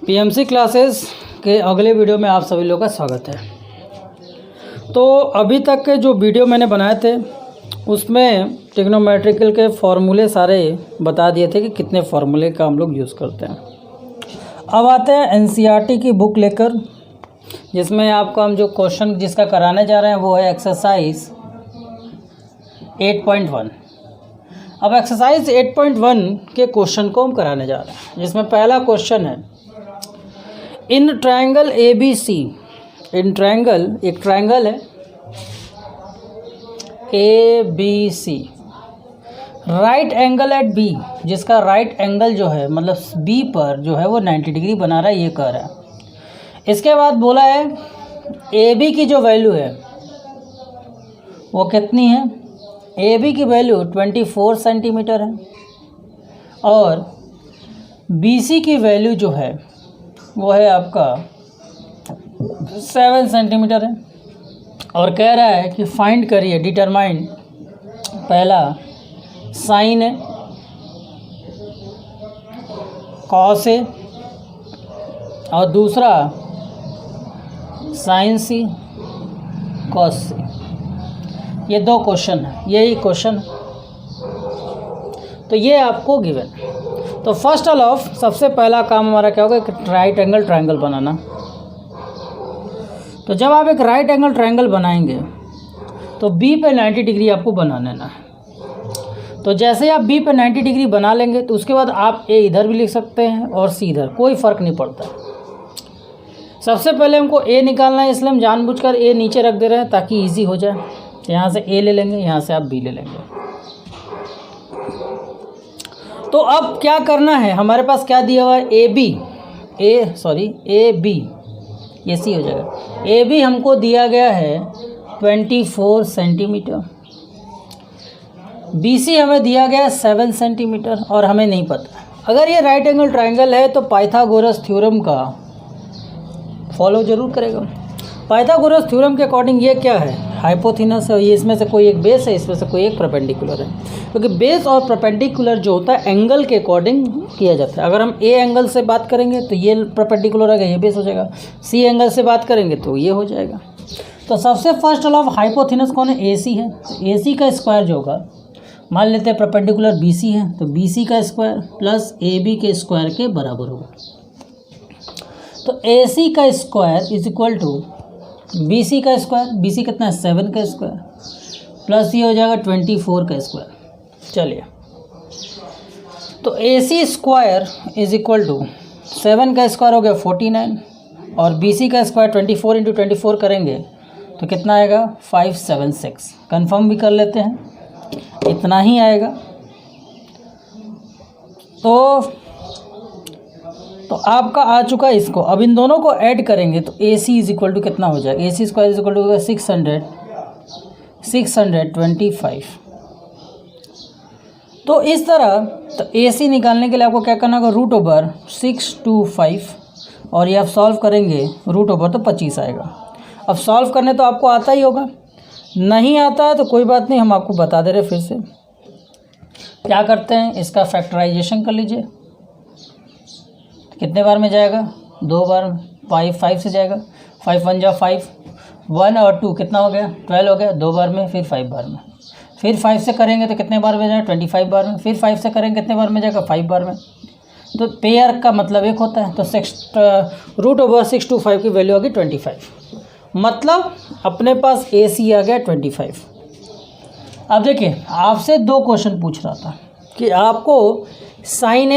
PMC classes के अगले video में आप सभी लोगों का स्वागत है। तो अभी तक के जो वीडियो मैंने बनाए थे उसमें ट्रिग्नोमेट्रिकल के फॉर्मूले सारे बता दिए थे कि कितने फार्मूले का हम लोग यूज़ करते हैं। अब आते हैं एनसीईआरटी की बुक लेकर, जिसमें आपको हम जो क्वेश्चन जिसका कराने जा रहे हैं वो है एक्सरसाइज 8.1। अब एक्सरसाइज 8.1 के क्वेश्चन को हम कराने जा रहे हैं, जिसमें पहला क्वेश्चन है in triangle A B C. In triangle, एक ट्रायंगल है A B C, right angle at B, जिसका राइट एंगल जो है मतलब बी पर जो है वो 90 डिग्री बना रहा है, ये कह रहा है। इसके बाद बोला है ए बी की जो वैल्यू है वो कितनी है। ए बी की वैल्यू 24 सेंटीमीटर है और बी सी की वैल्यू जो है वो है आपका 7 सेंटीमीटर है। और कह रहा है कि फाइंड करिए, डिटरमाइन, पहला साइन है, कॉस है और दूसरा साइन सी, कॉस सी। ये दो क्वेश्चन है, यही क्वेश्चन है। तो ये आपको गिवन है। तो फर्स्ट ऑफ सबसे पहला काम हमारा क्या होगा, एक राइट एंगल ट्रायंगल बनाना। तो जब आप एक राइट एंगल ट्रायंगल बनाएंगे तो बी पे 90 डिग्री आपको बना लेना है। तो जैसे आप बी पे 90 डिग्री बना लेंगे तो उसके बाद आप ए इधर भी लिख सकते हैं और सी इधर, कोई फ़र्क नहीं पड़ता। सबसे पहले हमको ए निकालना है, इसलिए हम जानबूझकर ए नीचे रख दे रहे हैं ताकि ईजी हो जाए। यहाँ से ए ले लेंगे, यहाँ से आप बी ले लेंगे। तो अब क्या करना है, हमारे पास क्या दिया हुआ है, ए बी, ये सी हो जाएगा। ए बी हमको दिया गया है 24 सेंटीमीटर, बी सी हमें दिया गया है 7 सेंटीमीटर और हमें नहीं पता। अगर ये राइट एंगल ट्रायंगल है तो पाइथागोरस थ्योरम का फॉलो ज़रूर करेगा। पाइथागोरस थ्योरम के अकॉर्डिंग ये क्या है, हाइपोथिनस है, ये इसमें से कोई एक बेस है, इसमें से कोई एक परपेंडिकुलर है। क्योंकि बेस और परपेंडिकुलर जो होता है एंगल के अकॉर्डिंग किया जाता है। अगर हम ए एंगल से बात करेंगे तो ये परपेंडिकुलर रहेगा, ये बेस हो जाएगा। सी एंगल से बात करेंगे तो ये हो जाएगा। तो सबसे फर्स्ट ऑफ हाइपोथिनस कौन है, ए सी है। तो ए सी का स्क्वायर जो होगा, मान लेते हैं परपेंडिकुलर बी सी है, तो बी सी का स्क्वायर प्लस ए बी के स्क्वायर के बराबर होगा। तो ए सी का square is equal to B C का स्क्वायर, बी सी कितना है 7 का स्क्वायर, प्लस ये हो जाएगा 24 का स्क्वायर। चलिए, तो A C square is equal to 7 का स्क्वायर हो गया 49 और बी सी का स्क्वायर 24 इंटू 24 करेंगे तो कितना आएगा 576। कंफर्म भी कर लेते हैं, इतना ही आएगा। तो आपका आ चुका है इसको। अब इन दोनों को ऐड करेंगे तो A C is equal to कितना हो जाएगा, ए सी स्क्वायर इज इक्वल टू 625। तो इस तरह तो ए सी निकालने के लिए आपको क्या करना होगा, रूट ओवर 625 और ये आप सॉल्व करेंगे रूट ओवर तो 25 आएगा। अब सॉल्व करने तो आपको आता ही होगा, नहीं आता है तो कोई बात नहीं, हम आपको बता दे रहे फिर से। क्या करते हैं, इसका फैक्टराइजेशन कर लीजिए। कितने बार में जाएगा, 2 बार में, 5 से जाएगा, 5 1 जा 5, 1 और 2 कितना हो गया 12 हो गया, 2 बार में, फिर 5 बार में, फिर 5 से करेंगे तो कितने बार में जाएगा 25 बार में, फिर 5 से करेंगे कितने बार में जाएगा 5 बार में। तो पेयर का मतलब एक होता है। तो रूट ओवर 625 की वैल्यू होगी 25, मतलब अपने पास ए सी आ गया 25। अब देखिए, आपसे 2 क्वेश्चन पूछ रहा था कि आपको साइन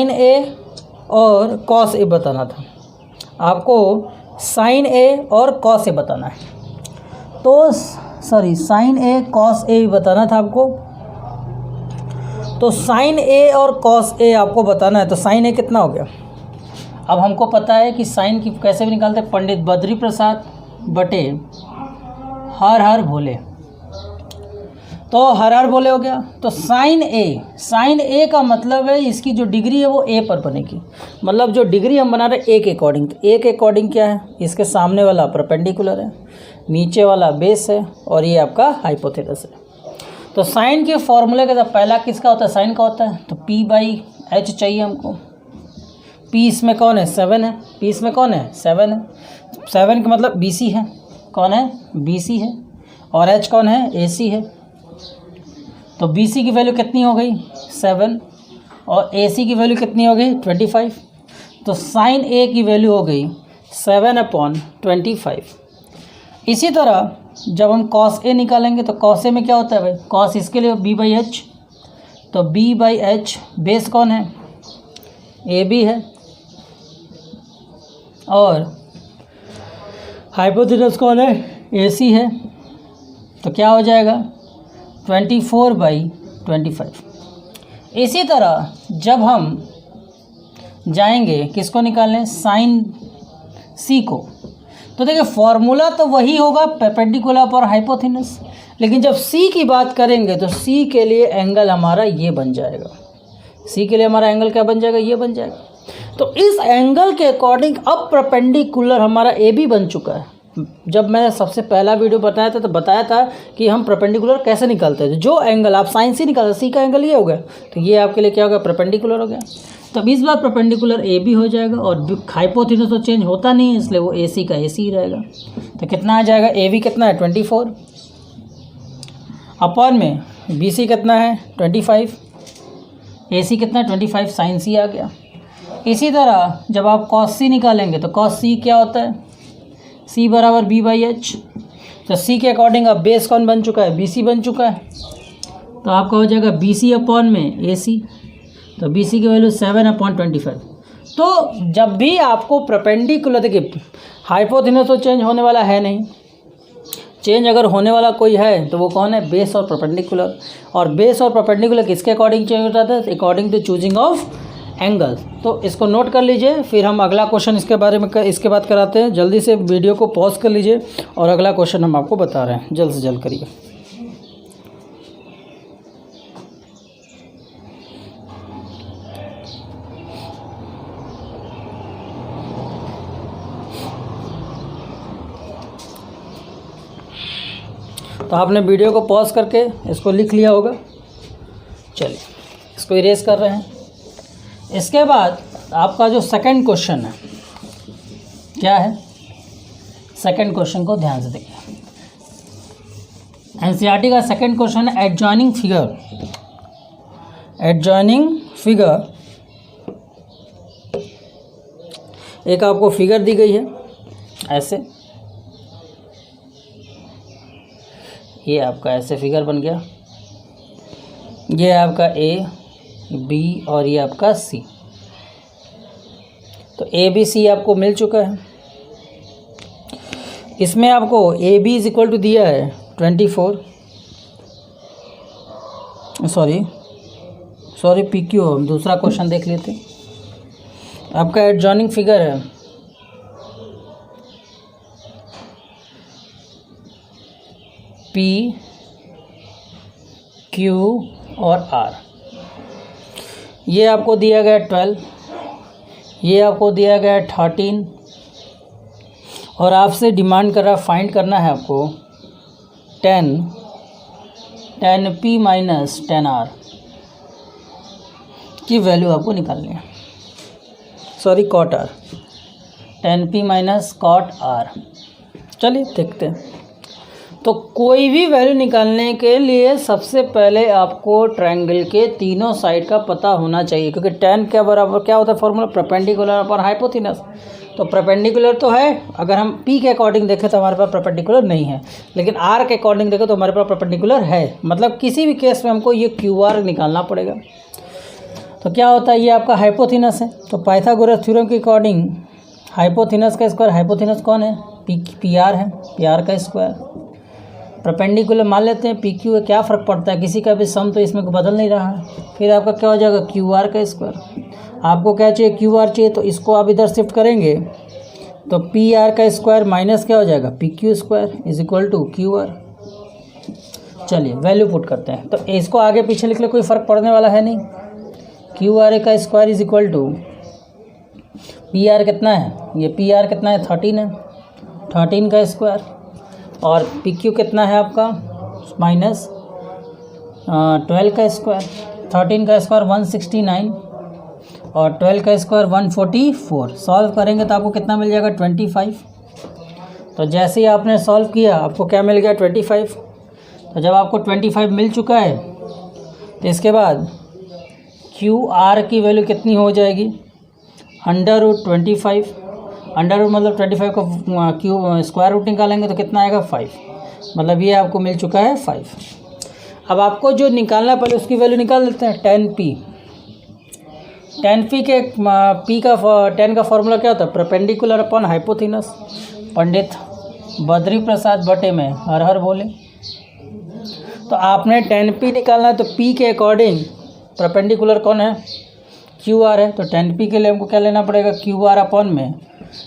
ए और कॉस ए बताना था। आपको साइन ए और कॉस ए बताना है, तो साइन ए कॉस ए बताना था आपको। तो साइन ए और कॉस ए आपको बताना है। तो साइन ए कितना हो गया, अब हमको पता है कि साइन की कैसे भी निकालते हैं, पंडित बद्री प्रसाद बटे हर हर भोले। तो हर हर भोले हो गया। तो साइन ए का मतलब है इसकी जो डिग्री है वो ए पर बनेगी, मतलब जो डिग्री हम बना रहे हैं ए के अकॉर्डिंग। तो ए के अकॉर्डिंग क्या है, इसके सामने वाला परपेंडिकुलर है, नीचे वाला बेस है और ये आपका हाइपोथेनस है। तो साइन के फॉर्मूले का पहला किसका होता है, साइन का होता है। तो P/H चाहिए हमको, पी इसमें कौन है, 7 है, पी इसमें कौन है, 7 है, 7 का मतलब बी सी है, कौन है, बी सी है, और एच कौन है, ए सी है। तो बी सी की वैल्यू कितनी हो गई, 7, और ए सी की वैल्यू कितनी हो गई, 25। तो साइन ए की वैल्यू हो गई 7/25। इसी तरह जब हम कॉस ए निकालेंगे तो कॉस ए में क्या होता है भाई, कॉस इसके लिए b/h, तो b/h बेस कौन है, ए बी है, और हाइपोथेनस कौन है, ए सी है। तो क्या हो जाएगा 24/25। इसी तरह जब हम जाएंगे किसको निकालने, साइन सी को, तो देखिए फॉर्मूला तो वही होगा परपेंडिकुलर पर हाइपोथेनस, लेकिन जब सी की बात करेंगे तो सी के लिए एंगल हमारा ये बन जाएगा, सी के लिए हमारा एंगल क्या बन जाएगा, ये बन जाएगा। तो इस एंगल के अकॉर्डिंग अब परपेंडिकुलर हमारा ए बी बन चुका है। जब मैं सबसे पहला वीडियो बताया था तो बताया था कि हम परपेंडिकुलर कैसे निकालते हैं, जो एंगल आप साइन सी निकालते, सी का एंगल ये हो गया, तो ये आपके लिए क्या हो गया, परपेंडिकुलर हो गया। तब इस बार परपेंडिकुलर ए बी हो जाएगा, और हाइपोथेनस तो चेंज होता नहीं है, इसलिए वो ए सी का ए सी ही रहेगा। तो कितना आ जाएगा, ए बी कितना है 24, अपॉन में बी सी कितना है 25, ए सी कितना है 25, साइन सी आ गया। इसी तरह जब आप कॉस सी निकालेंगे तो कॉस सी क्या होता है, सी बराबर b/h। तो सी के अकॉर्डिंग अब बेस कौन बन चुका है, बी सी बन चुका है, तो आपका हो जाएगा बी सी अपॉन में ए सी, तो बी सी की वैल्यू 7/25। तो जब भी आपको परपेंडिकुलर, देखिए हाइपोथेनस तो चेंज होने वाला है नहीं, चेंज अगर होने वाला कोई है तो वो कौन है, बेस और परपेंडिकुलर। और बेस और परपेंडिकुलर किसके अकॉर्डिंग चेंज होता है, according to choosing of angle. तो इसको नोट कर लीजिए, फिर हम अगला क्वेश्चन इसके बारे में इसके बाद कराते हैं। जल्दी से वीडियो को पॉज कर लीजिए और अगला क्वेश्चन हम आपको बता रहे हैं, जल्द से जल्द करिए। तो आपने वीडियो को पॉज करके इसको लिख लिया होगा। चलिए इसको इरेज कर रहे हैं। इसके बाद आपका जो सेकंड क्वेश्चन है क्या है, सेकंड क्वेश्चन को ध्यान से देखिए। एनसीईआरटी का सेकंड क्वेश्चन है एडजॉइनिंग फिगर। एडजॉइनिंग फिगर, एक आपको फिगर दी गई है ऐसे, ये आपका ऐसे फिगर बन गया, ये आपका ए बी और ये आपका सी। तो ए बी सी आपको मिल चुका है। इसमें आपको A B is equal to दिया है 24, सॉरी पी क्यू, हम दूसरा क्वेश्चन देख लेते हैं। आपका एडजॉइनिंग फिगर है पी क्यू और आर। ये आपको दिया गया 12, ये आपको दिया गया 13, और आपसे डिमांड कर रहा, फाइंड करना है आपको 10p माइनस 10r की वैल्यू आपको निकालनी है, sorry cot R, 10p minus cot R. चलिए देखते हैं। तो कोई भी वैल्यू निकालने के लिए सबसे पहले आपको ट्रायंगल के तीनों साइड का पता होना चाहिए, क्योंकि tan क्या बराबर क्या होता है फॉर्मूला, परपेंडिकुलर पर हाइपोथेनस। तो परपेंडिकुलर तो है, अगर हम p के अकॉर्डिंग देखें तो हमारे पास परपेंडिकुलर नहीं है, लेकिन r के अकॉर्डिंग देखें तो हमारे पास परपेंडिकुलर है। मतलब किसी भी केस में हमको ये QR निकालना पड़ेगा। तो क्या होता है, ये आपका हाइपोथेनस है, तो पाइथागोरस थ्योरम के अकॉर्डिंग हाइपोथेनस का स्क्वायर, हाइपोथेनस कौन है, पी आर है, पी आर का स्क्वायर। परपेंडिकुलर मान लेते हैं, पी क्यू है, क्या फ़र्क पड़ता है, किसी का भी सम तो इसमें बदल नहीं रहा है। फिर आपका क्या हो जाएगा, क्यू आर का स्क्वायर। आपको क्या चाहिए, क्यू आर चाहिए, तो इसको आप इधर शिफ्ट करेंगे तो पी आर का स्क्वायर माइनस क्या हो जाएगा, P Q square is equal to Q R. चलिए वैल्यू पुट करते हैं, तो इसको आगे पीछे लिख ले, कोई फ़र्क पड़ने वाला है नहीं। क्यू आर का square is equal to P R कितना है, ये पी आर कितना है 13 है, 13 का स्क्वायर, और पी क्यू कितना है आपका माइनस 12 का स्क्वायर। 13 का स्क्वायर 169 और 12 का स्क्वायर 144। सॉल्व करेंगे तो आपको कितना मिल जाएगा 25। तो जैसे ही आपने सॉल्व किया आपको क्या मिल गया 25। तो जब आपको 25 मिल चुका है तो इसके बाद क्यू आर की वैल्यू कितनी हो जाएगी, √25। अंडर रूट मतलब 25 को क्यू स्क्वायर रूट निकालेंगे तो कितना आएगा 5, मतलब ये आपको मिल चुका है 5। अब आपको जो निकालना है पहले उसकी वैल्यू निकाल लेते हैं। 10p के p का 10 का फॉर्मूला क्या होता है, परपेंडिकुलर अपॉन हाइपोथिनस। पंडित बद्री प्रसाद बटे में हर हर बोले। तो आपने 10p निकालना है तो p के अकॉर्डिंग परपेंडिकुलर कौन है, क्यू आर है। तो 10p के लिए हमको क्या लेना पड़ेगा, क्यू आर अपॉन में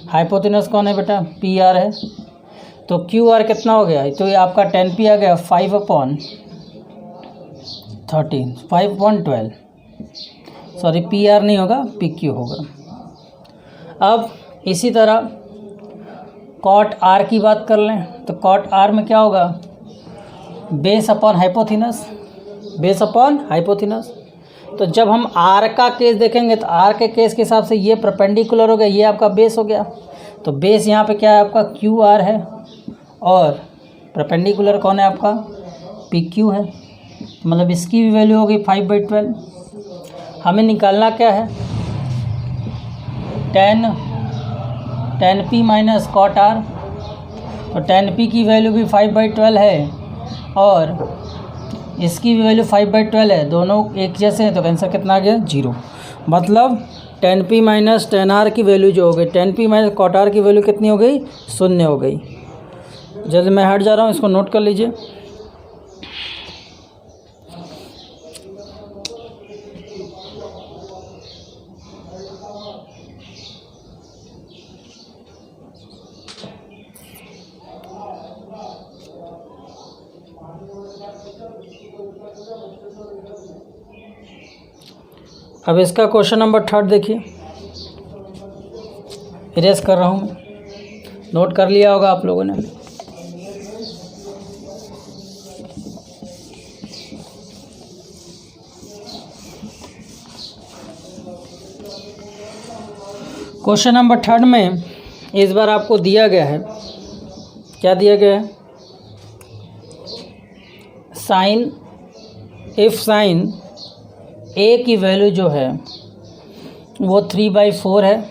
हाइपोथिनस कौन है बेटा, पी आर है। तो क्यू आर कितना हो गया, तो ये आपका 10p आ गया 5/13, 5/12। सॉरी पी आर नहीं होगा, पी क्यू होगा। अब इसी तरह कॉट आर की बात कर लें तो कॉट आर में क्या होगा, बेस अपॉन हाइपोथिनस, बेस अपॉन हाइपोथिनस। तो जब हम आर का केस देखेंगे तो आर के केस के हिसाब से ये परपेंडिकुलर हो गया, ये आपका बेस हो गया। तो बेस यहाँ पे क्या है आपका क्यू आर है और परपेंडिकुलर कौन है आपका पी क्यू है। मतलब इसकी भी वैल्यू होगी 5/12। हमें निकालना क्या है 10p माइनस कॉट आर। तो 10p की वैल्यू भी 5/12 है और इसकी भी वैल्यू 5/12 है, दोनों एक जैसे हैं। तो आंसर कितना आ गया 0। मतलब 10p माइनस 10r की वैल्यू जो हो गई, 10p माइनस कॉट आर की वैल्यू कितनी हो गई, 0 हो गई। जल्दी मैं हट जा रहा हूँ, इसको नोट कर लीजिए। अब इसका क्वेश्चन नंबर 3 देखिए, इरेज कर रहा हूँ मैं, नोट कर लिया होगा आप लोगों ने। क्वेश्चन नंबर 3 में इस बार आपको दिया गया है, क्या दिया गया है, साइन, इफ साइन ए की वैल्यू जो है वो 3/4 है।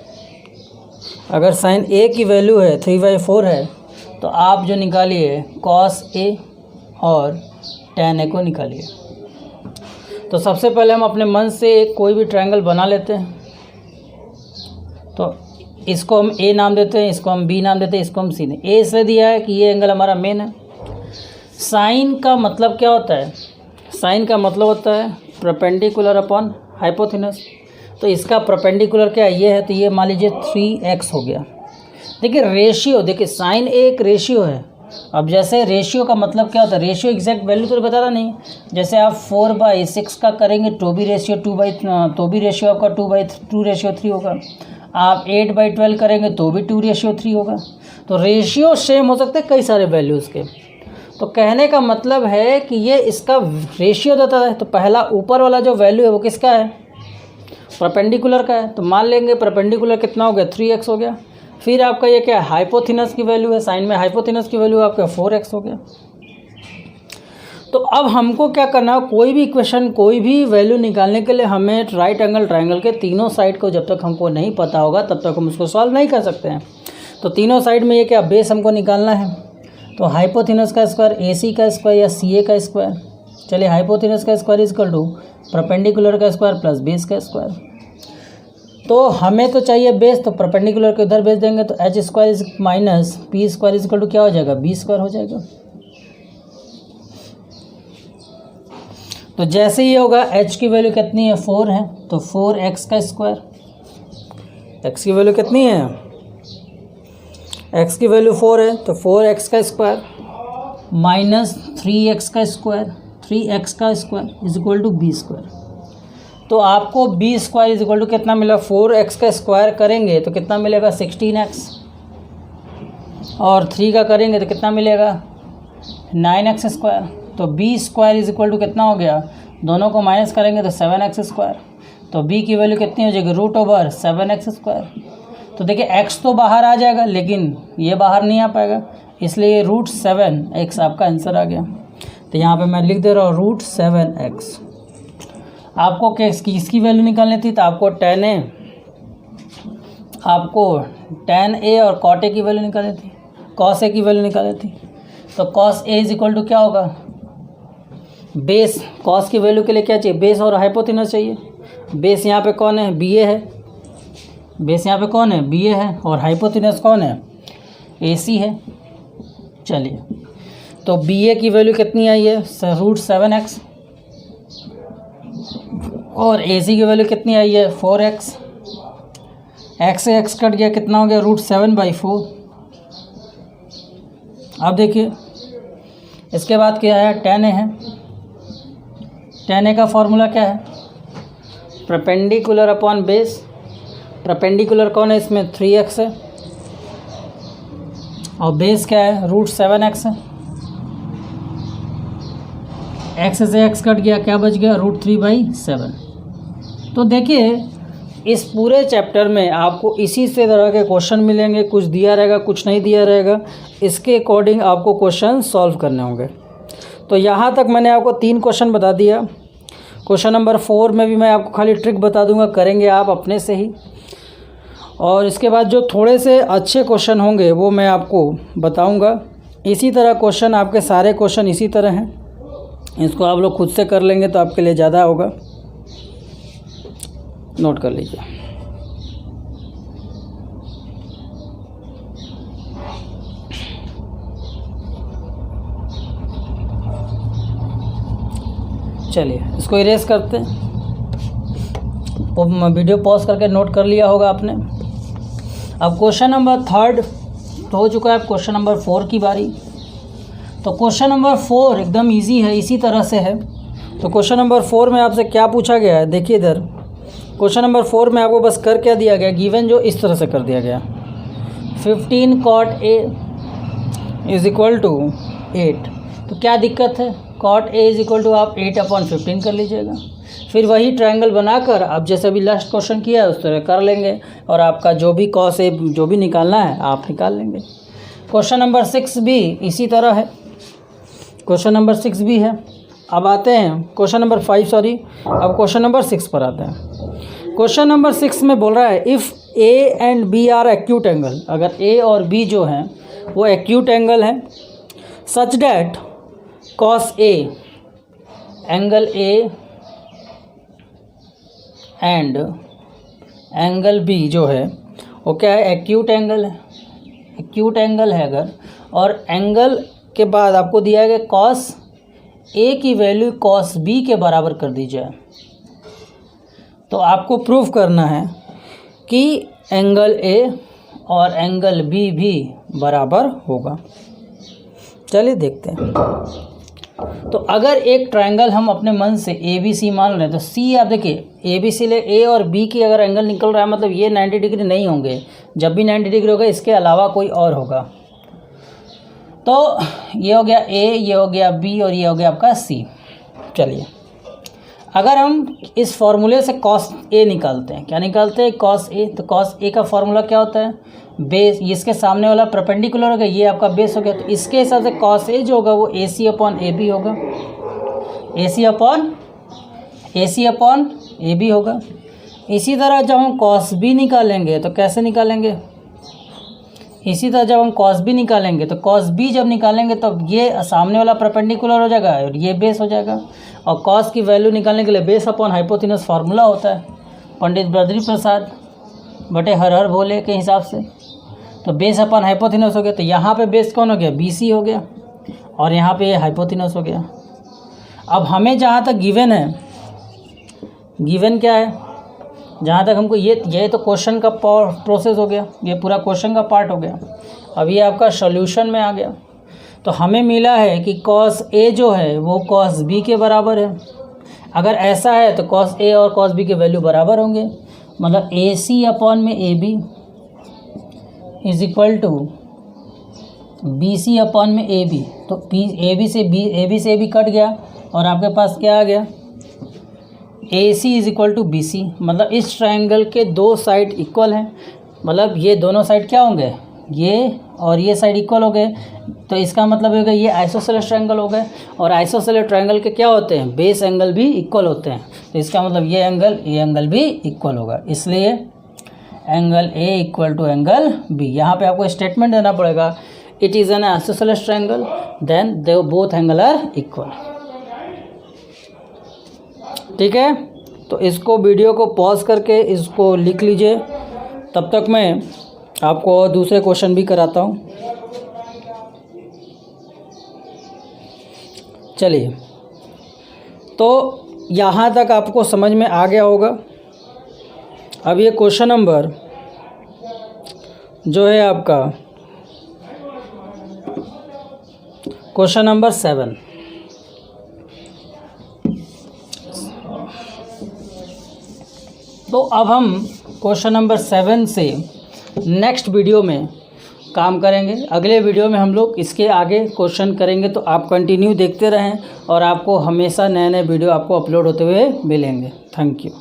अगर साइन ए की वैल्यू है 3/4 है तो आप जो निकालिए कॉस ए और tan ए को निकालिए। तो सबसे पहले हम अपने मन से कोई भी ट्रायंगल बना लेते हैं। तो इसको हम ए नाम देते हैं, इसको हम बी नाम देते हैं, इसको हम सी ने। ए से दिया है कि ये एंगल हमारा मेन है। साइन का मतलब क्या होता है, साइन का मतलब होता है परपेंडिकुलर अपॉन हाइपोथिनस। तो इसका परपेंडिकुलर क्या है, ये है, तो ये मान लीजिए 3x हो गया। देखिए रेशियो, देखिए साइन एक रेशियो है। अब जैसे रेशियो का मतलब क्या होता है, रेशियो एग्जैक्ट वैल्यू तो बताता नहीं। जैसे आप 4/6 का करेंगे तो भी रेशियो 2/3 होगा। आप 8/12 करेंगे तो भी 2/3 होगा। तो रेशियो सेम हो सकते हैं कई सारे वैल्यूज़ के। तो कहने का मतलब है कि ये इसका रेशियो देता है। तो पहला ऊपर वाला जो वैल्यू है वो किसका है, परपेंडिकुलर का है। तो मान लेंगे परपेंडिकुलर कितना हो गया 3x हो गया। फिर आपका ये क्या है, हाइपोथिनस की वैल्यू है। साइन में हाइपोथिनस की वैल्यू आपका 4x हो गया। तो अब हमको क्या करना है, कोई भी इक्वेशन, कोई भी वैल्यू निकालने के लिए हमें राइट एंगल ट्रायंगल के तीनों साइड को जब तक हमको नहीं पता होगा तब तक हम उसको सॉल्व नहीं कर सकते हैं। तो तीनों साइड में ये क्या, बेस हमको निकालना है। तो हाइपोथिनस का स्क्वायर AC का स्क्वायर या CA का स्क्वायर। चलिए हाइपोथिनस का स्क्वायर इक्वल टू परपेंडिकुलर का स्क्वायर प्लस बेस का स्क्वायर। तो हमें तो चाहिए बेस, तो परपेंडिकुलर के उधर बेस देंगे तो h square minus P square equal to क्या हो जाएगा, B स्क्वायर हो जाएगा। तो जैसे ही होगा h की वैल्यू कितनी है 4 है, तो 4x का स्क्वायर। x की वैल्यू कितनी है, x की वैल्यू 4 है तो 4x का स्क्वायर माइनस 3x का स्क्वायर, 3x का square is equal to B square. तो आपको B square is equal to कितना मिला, 4x का स्क्वायर करेंगे तो कितना मिलेगा 16x, और 3 का करेंगे तो कितना मिलेगा 9x स्क्वायर। तो B square is equal to कितना हो गया, दोनों को माइनस करेंगे तो 7x स्क्वायर। तो b की वैल्यू कितनी हो जाएगी √7x²। तो देखिए x तो बाहर आ जाएगा लेकिन ये बाहर नहीं आ पाएगा, इसलिए √7x आपका आंसर आ गया। तो यहाँ पे मैं लिख दे रहा हूँ √7x। आपको किसकी वैल्यू निकालनी थी, तो आपको tan a और cot a की वैल्यू निकालनी थी, cos a की वैल्यू निकालनी थी। तो cos a is equal to क्या होगा, बेस। cos की वैल्यू के लिए क्या चाहिए, बेस और हाइपोथिनस चाहिए। बेस यहाँ पे कौन है, bA है, बेस यहाँ पे कौन है, bA है, और हाइपोथिनस कौन है, AC है। चलिए, तो bA की वैल्यू कितनी आई है, √7x, और AC की वैल्यू कितनी आई है, 4x। x से x कट गया, कितना हो गया, √7/4। अब देखिए इसके बाद क्या है, tan a है। tan a का फॉर्मूला क्या है, परपेंडिकुलर अपॉन बेस। परपेंडिकुलर कौन है इसमें, 3x है, और बेस क्या है, √7x है। x से x कट गया, क्या बच गया, √3/7। तो देखिए इस पूरे चैप्टर में आपको इसी से तरह के क्वेश्चन मिलेंगे, कुछ दिया रहेगा कुछ नहीं दिया रहेगा, इसके अकॉर्डिंग आपको क्वेश्चन सॉल्व करने होंगे। तो यहाँ तक मैंने आपको 3 क्वेश्चन बता दिया। क्वेश्चन नंबर 4 में भी मैं आपको खाली ट्रिक बता दूंगा, करेंगे आप अपने से ही। और इसके बाद जो थोड़े से अच्छे क्वेश्चन होंगे वो मैं आपको बताऊंगा। इसी तरह क्वेश्चन, आपके सारे क्वेश्चन इसी तरह हैं, इसको आप लोग खुद से कर लेंगे तो आपके लिए ज़्यादा होगा। नोट कर लीजिए। चलिए इसको इरेज करते हैं। वीडियो पॉज करके नोट कर लिया होगा आपने। अब क्वेश्चन नंबर 3 तो हो चुका है, क्वेश्चन नंबर 4 की बारी। तो क्वेश्चन नंबर 4 एकदम इजी है, इसी तरह से है। तो क्वेश्चन नंबर 4 में आपसे क्या पूछा गया है, देखिए इधर क्वेश्चन नंबर 4 में आपको बस कर क्या दिया गया, गिवन जो इस तरह से कर दिया गया, 15 cot a is equal to 8। तो क्या दिक्कत है, cot a is equal to आप 8/15 कर लीजिएगा। फिर वही ट्रायंगल बनाकर आप जैसे अभी लास्ट क्वेश्चन किया है उस तरह कर लेंगे, और आपका जो भी cos a जो भी निकालना है आप निकाल लेंगे। क्वेश्चन नंबर 6 भी इसी तरह है, क्वेश्चन नंबर 6 भी है। अब आते हैं क्वेश्चन नंबर 5, सॉरी, अब क्वेश्चन नंबर 6 पर आते हैं। क्वेश्चन नंबर 6 में बोल रहा है if A and B are acute angle, अगर A और B जो हैं वो एक्यूट एंगल हैं, such that cos A, angle A and angle B जो है वो क्या है, एक्यूट एंगल है, एक्यूट एंगल है अगर, और एंगल के बाद आपको दिया गया cos A की वैल्यू cos B के बराबर कर दी जाए, तो आपको प्रूफ करना है कि एंगल A और एंगल B भी बराबर होगा। चलिए देखते हैं। तो अगर एक ट्रायंगल हम अपने मन से ABC मान रहे हैं, तो C आप देखिए ABC ले A और B की अगर एंगल निकल रहा है मतलब ये 90 डिग्री नहीं होंगे, जब भी 90 डिग्री होगा इसके अलावा कोई और होगा। तो ये हो गया A, ये हो गया B और ये हो गया आपका C। चलिए अगर हम इस फॉर्मूले से cos A निकालते हैं, क्या निकालते हैं, cos A। तो cos A का फॉर्मूला क्या होता है, बेस, इसके सामने वाला परपेंडिकुलर हो गया, ये आपका बेस हो गया, तो इसके हिसाब से cos A जो होगा वो AC/AB होगा, AC/AB होगा। इसी तरह जब हम cos B निकालेंगे तो कैसे निकालेंगे, इसी तरह जब हम cos B निकालेंगे तो cos B जब निकालेंगे तब ये सामने वाला परपेंडिकुलर हो जाएगा और ये बेस हो जाएगा। और cos की वैल्यू निकालने के लिए बेस अपॉन हाइपोथिनस फार्मूला होता है पंडित बद्री प्रसाद बटे हर हर भोले के हिसाब से। तो बेस अपॉन हाइपोथिनस हो गया, तो यहाँ पे बेस कौन हो गया, BC हो गया, और यहाँ पे हाइपोथिनस हो गया। अब हमें जहाँ तक गिवन है, गिवन क्या है, जहाँ तक हमको ये तो क्वेश्चन का प्रोसेस हो गया, ये पूरा क्वेश्चन का पार्ट हो गया। अब ये आपका सॉल्यूशन में आ गया। तो हमें मिला है कि cos A जो है वो cos B के बराबर है। अगर ऐसा है तो cos A और cos B के वैल्यू बराबर होंगे, मतलब AC/AB is equal to BC/AB। तो AB से AB कट गया और आपके पास क्या आ गया, A C is equal to B C, मतलब इस ट्रायंगल के दो साइड इक्वल हैं, मतलब ये दोनों साइड क्या होंगे, ये और ये साइड इक्वल हो गए, तो इसका मतलब होगा ये आइसोसेलेस ट्रायंगल हो गए, और आइसोसेलेस ट्रायंगल के क्या होते हैं, बेस एंगल भी इक्वल होते हैं, तो इसका मतलब ये एंगल भी इक्वल होगा, इसलिए angle A equal to angle B. यहाँ पे आपको स्टेटमेंट देना पड़ेगा, it is an isosceles triangle then they both angle are equal. ठीक है, तो इसको वीडियो को पॉज करके इसको लिख लीजिए, तब तक मैं आपको और दूसरे क्वेश्चन भी कराता हूँ। चलिए, तो यहाँ तक आपको समझ में आ गया होगा। अब ये क्वेश्चन नंबर जो है आपका क्वेश्चन नंबर 7, तो अब हम क्वेश्चन नंबर 7 से नेक्स्ट वीडियो में काम करेंगे। अगले वीडियो में हम लोग इसके आगे क्वेश्चन करेंगे, तो आप कंटिन्यू देखते रहें और आपको हमेशा नए नए वीडियो आपको अपलोड होते हुए मिलेंगे। Thank you.